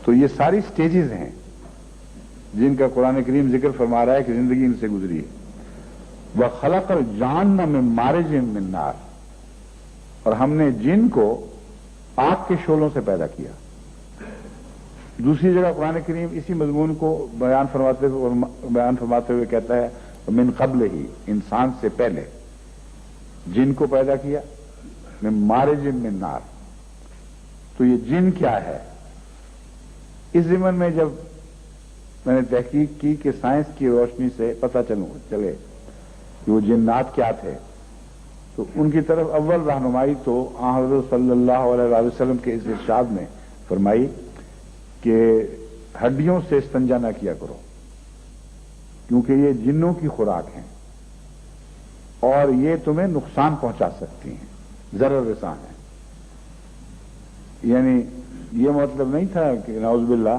تو یہ ساری سٹیجز ہیں جن کا قرآن کریم ذکر فرما رہا ہے کہ زندگی ان سے گزری ہے. وَخَلَقَ الْجَانَّ مِن مَارِجٍ مِّن نَار، اور ہم نے جن کو آگ کے شعلوں سے پیدا کیا. دوسری جگہ قرآن کریم اسی مضمون کو بیان فرماتے ہوئے کہتا ہے من قبل ہی، انسان سے پہلے جن کو پیدا کیا من مارج من نار. تو یہ جن کیا ہے؟ اس ضمن میں جب میں نے تحقیق کی کہ سائنس کی روشنی سے پتہ چلے کہ وہ جنات کیا تھے، تو ان کی طرف اول رہنمائی تو حضرت صلی اللہ علیہ وسلم کے اس ارشاد نے فرمائی کہ ہڈیوں سے استنجا نہ کیا کرو، کیونکہ یہ جنوں کی خوراک ہیں اور یہ تمہیں نقصان پہنچا سکتی ہیں، ضرر رساں ہیں. یعنی یہ مطلب نہیں تھا کہ نعوذ باللہ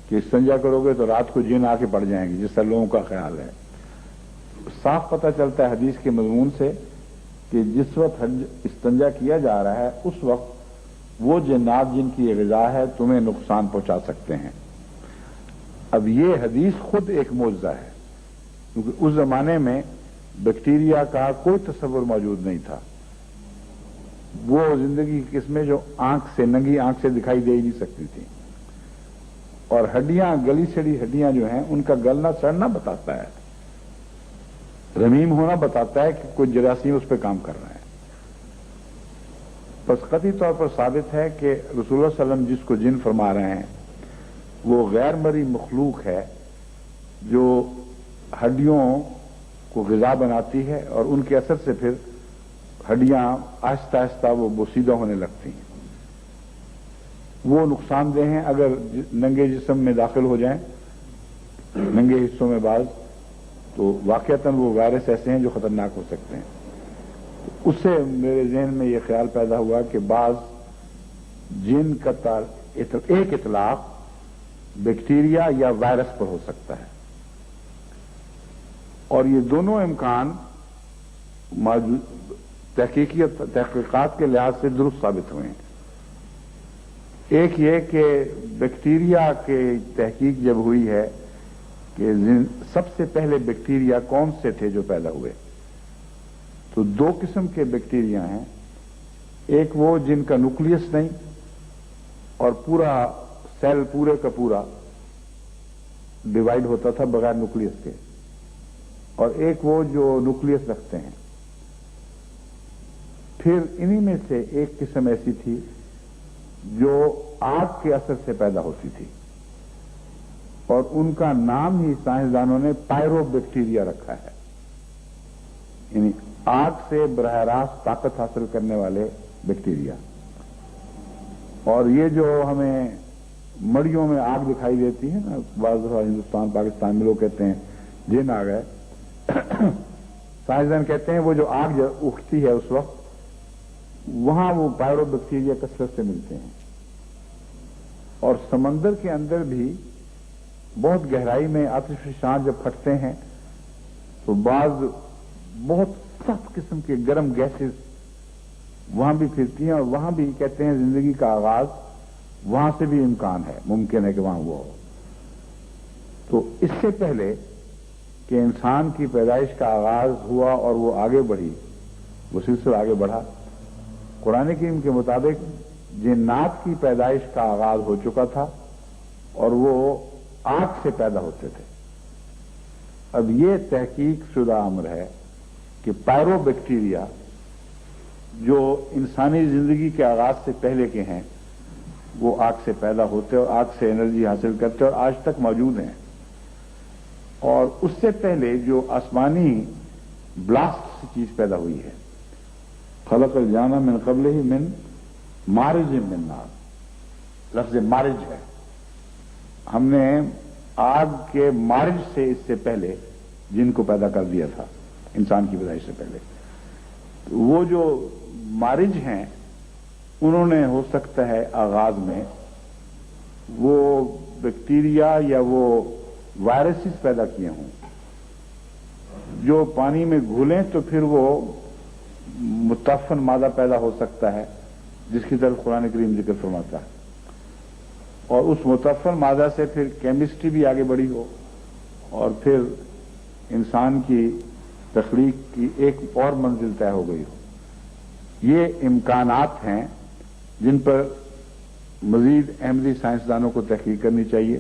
کہ استنجا کرو گے تو رات کو جن آ کے پڑ جائیں گے، جس طرح لوگوں کا خیال ہے. صاف پتہ چلتا ہے حدیث کے مضمون سے کہ جس وقت استنجا کیا جا رہا ہے اس وقت وہ جنات جن کی غذا ہے تمہیں نقصان پہنچا سکتے ہیں. اب یہ حدیث خود ایک معجزہ ہے، کیونکہ اس زمانے میں بیکٹیریا کا کوئی تصور موجود نہیں تھا. وہ زندگی کی قسمیں جو ننگی آنکھ سے دکھائی دے ہی نہیں سکتی تھیں، اور ہڈیاں، گلی سڑی ہڈیاں جو ہیں ان کا گلنا سڑنا بتاتا ہے، رمیم ہونا بتاتا ہے کہ کوئی جراثیم اس پہ کام کر رہا ہے. بس قطعی طور پر ثابت ہے کہ رسول اللہ صلی اللہ علیہ وسلم جس کو جن فرما رہے ہیں وہ غیر مرئی مخلوق ہے جو ہڈیوں کو غذا بناتی ہے، اور ان کے اثر سے پھر ہڈیاں آہستہ آہستہ وہ بوسیدہ ہونے لگتی ہیں. وہ نقصان دہ ہیں اگر ننگے جسم میں داخل ہو جائیں، ننگے حصوں میں بعض، تو واقعتاً وہ وائرس ایسے ہیں جو خطرناک ہو سکتے ہیں. اس سے میرے ذہن میں یہ خیال پیدا ہوا کہ بعض جن کا ایک اطلاق بیکٹیریا یا وائرس پر ہو سکتا ہے، اور یہ دونوں امکان تحقیقات کے لحاظ سے درست ثابت ہوئے ہیں. ایک یہ کہ بیکٹیریا کے تحقیق جب ہوئی ہے کہ سب سے پہلے بیکٹیریا کون سے تھے جو پیدا ہوئے، تو دو قسم کے بیکٹیریا ہیں. ایک وہ جن کا نیوکلیس نہیں اور پورا سیل پورے کا پورا ڈیوائیڈ ہوتا تھا بغیر نیوکلیس کے، اور ایک وہ جو نیوکلیس رکھتے ہیں. پھر انہی میں سے ایک قسم ایسی تھی جو آگ کے اثر سے پیدا ہوتی تھی، اور ان کا نام ہی سائنسدانوں نے پائرو بیکٹیریا رکھا ہے، یعنی آگ سے براہ راست طاقت حاصل کرنے والے بیکٹیریا. اور یہ جو ہمیں مڑیوں میں آگ دکھائی دیتی ہے نا، بعض دفعہ ہندوستان پاکستان میں لوگ کہتے ہیں جن آ گئے، سائنسدان کہتے ہیں وہ جو آگ اٹھتی ہے اس وقت وہاں وہ پائرو بیکٹیریا کثرت سے ملتے ہیں. اور سمندر کے اندر بھی بہت گہرائی میں آتش فشاں جب پھٹتے ہیں تو بعض بہت سخت قسم کے گرم گیسز وہاں بھی پھرتی ہیں، اور وہاں بھی کہتے ہیں زندگی کا آغاز وہاں سے بھی امکان ہے، ممکن ہے کہ وہاں وہ ہو. تو اس سے پہلے کہ انسان کی پیدائش کا آغاز ہوا اور وہ آگے بڑھی، وہ سلسلہ آگے بڑھا، قرآن کریم کے مطابق جنات کی پیدائش کا آغاز ہو چکا تھا اور وہ آگ سے پیدا ہوتے تھے. اب یہ تحقیق شدہ امر ہے کہ پائرو بیکٹیریا جو انسانی زندگی کے آغاز سے پہلے کے ہیں وہ آگ سے پیدا ہوتے اور آگ سے انرجی حاصل کرتے اور آج تک موجود ہیں. اور اس سے پہلے جو آسمانی بلاسٹ چیز پیدا ہوئی ہے، خلق الجان من قبل ہی من مارج من نار، لفظ مارج ہے. ہم نے آگ کے مارج سے اس سے پہلے جن کو پیدا کر دیا تھا انسان کی پیدائش سے پہلے. وہ جو مارج ہیں انہوں نے ہو سکتا ہے آغاز میں وہ بیکٹیریا یا وہ وائرسز پیدا کیے ہوں جو پانی میں گھلیں تو پھر وہ متعفن مادہ پیدا ہو سکتا ہے جس کی طرف قرآن کریم ذکر فرماتا ہے. اور اس متفر مادہ سے پھر کیمسٹری بھی آگے بڑھی ہو اور پھر انسان کی تخلیق کی ایک اور منزل طے ہو گئی ہو. یہ امکانات ہیں جن پر مزید احمدی سائنسدانوں کو تحقیق کرنی چاہیے.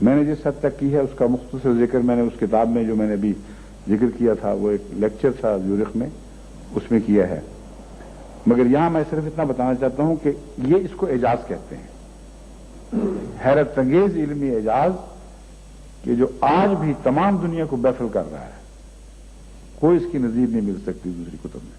میں نے جس حد تک کی ہے اس کا مختصر ذکر میں نے اس کتاب میں جو میں نے ابھی ذکر کیا تھا، وہ ایک لیکچر تھا زیورخ میں، اس میں کیا ہے. مگر یہاں میں صرف اتنا بتانا چاہتا ہوں کہ یہ اس کو اعجاز کہتے ہیں، حیرت انگیز علمی اعجاز کہ جو آج بھی تمام دنیا کو بحفل کر رہا ہے. کوئی اس کی نظیر نہیں مل سکتی دوسری کتب میں.